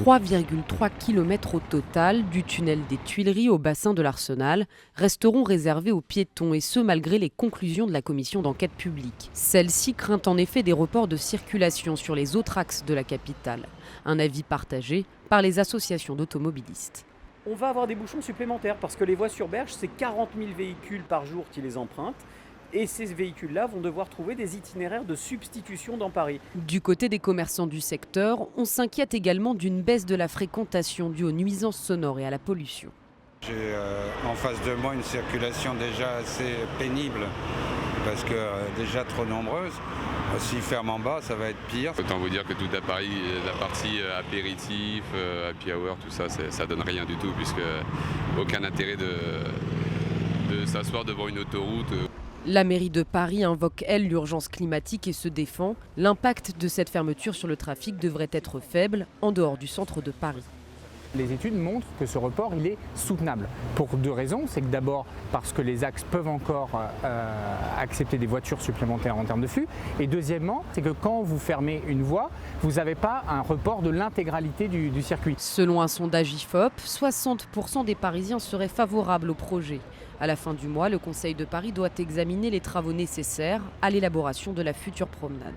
3,3 km au total, du tunnel des Tuileries au bassin de l'Arsenal, resteront réservés aux piétons, et ce malgré les conclusions de la commission d'enquête publique. Celle-ci craint en effet des reports de circulation sur les autres axes de la capitale. Un avis partagé par les associations d'automobilistes. On va avoir des bouchons supplémentaires parce que les voies sur berge, c'est 40 000 véhicules par jour qui les empruntent. Et ces véhicules-là vont devoir trouver des itinéraires de substitution dans Paris. Du côté des commerçants du secteur, on s'inquiète également d'une baisse de la fréquentation due aux nuisances sonores et à la pollution. J'ai en face de moi une circulation déjà assez pénible parce que déjà trop nombreuse. S'ils ferment en bas, ça va être pire. Autant vous dire que toute la partie apéritif, happy hour, tout ça, ça donne rien du tout puisque aucun intérêt de s'asseoir devant une autoroute. La mairie de Paris invoque, elle, l'urgence climatique et se défend. L'impact de cette fermeture sur le trafic devrait être faible en dehors du centre de Paris. Les études montrent que ce report il est soutenable pour deux raisons. C'est que d'abord parce que les axes peuvent encore accepter des voitures supplémentaires en termes de flux. Et deuxièmement, c'est que quand vous fermez une voie, vous n'avez pas un report de l'intégralité du circuit. Selon un sondage IFOP, 60% des Parisiens seraient favorables au projet. À la fin du mois, le Conseil de Paris doit examiner les travaux nécessaires à l'élaboration de la future promenade.